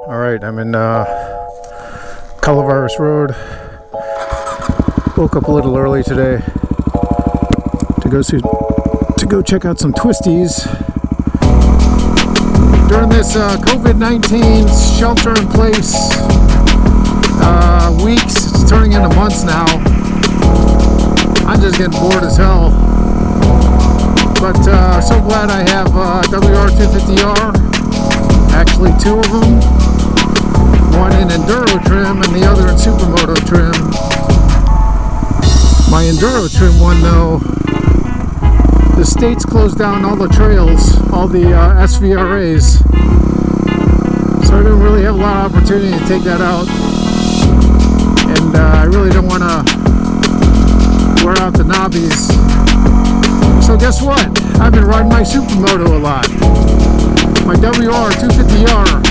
Alright, I'm in Calavaras Road. Woke up a little early today to go check out some twisties. During this COVID-19 shelter-in-place weeks, it's turning into months now. I'm just getting bored as hell. But so glad I have WR2R2R. Actually, two of them. One in Enduro trim and the other in Supermoto trim. My Enduro trim one, though, the state's closed down all the trails, all the SVRAs. So I don't really have a lot of opportunity to take that out. And I really don't want to wear out the knobbies. So guess what? I've been riding my Supermoto a lot. My WR2R2R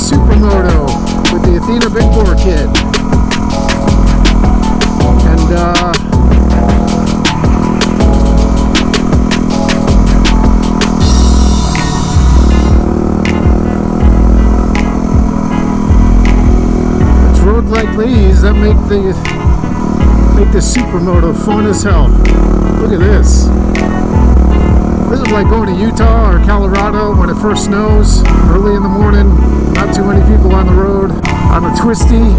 Supermoto with the Athena big bore kit. And it's roads like these that make the Supermoto fun as hell. Look at this. This is like going to Utah or Colorado when it first snows, early in the morning, not too many people on the road, on a twisty.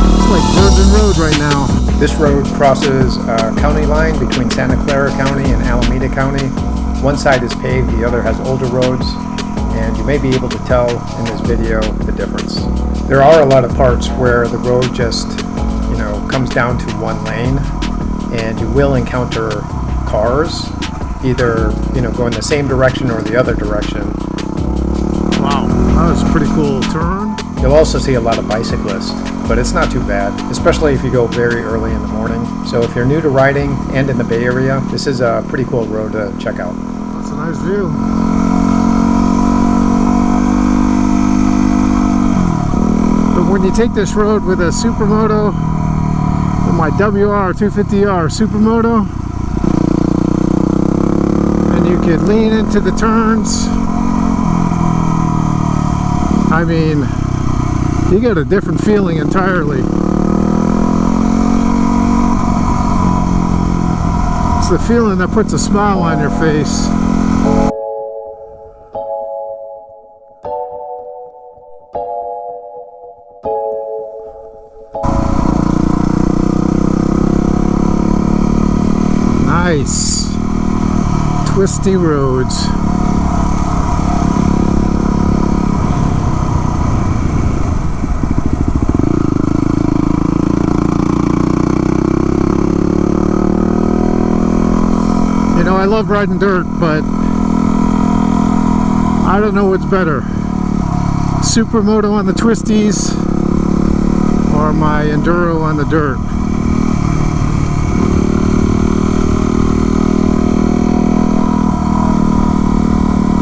It's like Virgin Road right now. This road crosses a county line between Santa Clara County and Alameda County. One side is paved, the other has older roads, and you may be able to tell in this video the difference. There are a lot of parts where the road just, comes down to one lane, and you will encounter cars, either going the same direction or the other direction. Wow, that was a pretty cool turn. You'll also see a lot of bicyclists, but it's not too bad, especially if you go very early in the morning. So if you're new to riding and in the Bay Area, this is a pretty cool road to check out. That's a nice view. But when you take this road with a Supermoto, with my WR2R2R Supermoto, you could lean into the turns. I mean, you get a different feeling entirely. It's the feeling that puts a smile on your face. Nice. Twisty roads. I love riding dirt, but I don't know what's better. Supermoto on the twisties or my Enduro on the dirt.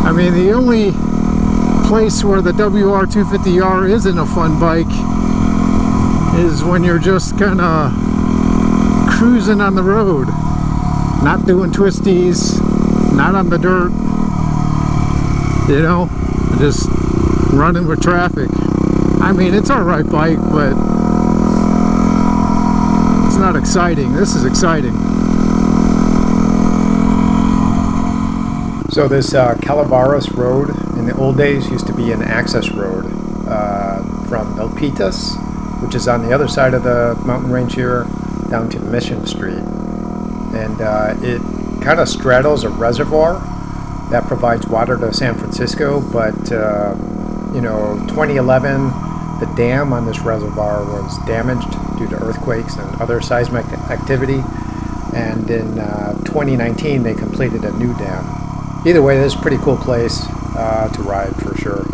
I mean, the only place where the WR2R2R isn't a fun bike is when you're just kind of cruising on the road, not doing twisties, not on the dirt, just running with traffic. I mean, it's a right bike, but it's not exciting. This is exciting. So this Calavaras road in the old days used to be an access road from Milpitas, which is on the other side of the mountain range here, down to Mission Street. And it kind of straddles a reservoir that provides water to San Francisco, but 2011, the dam on this reservoir was damaged due to earthquakes and other seismic activity, and in 2019 they completed a new dam. Either way, this is a pretty cool place to ride for sure.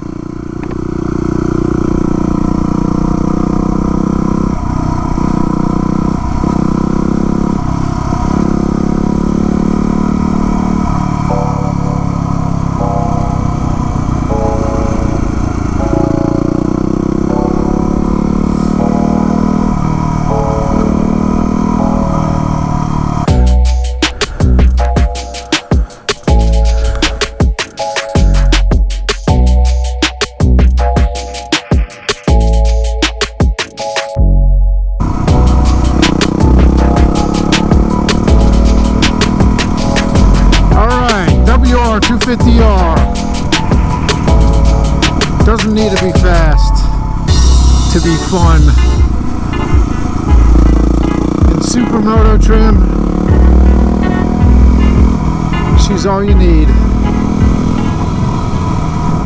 WR2R. Doesn't need to be fast to be fun. In Supermoto trim, she's all you need.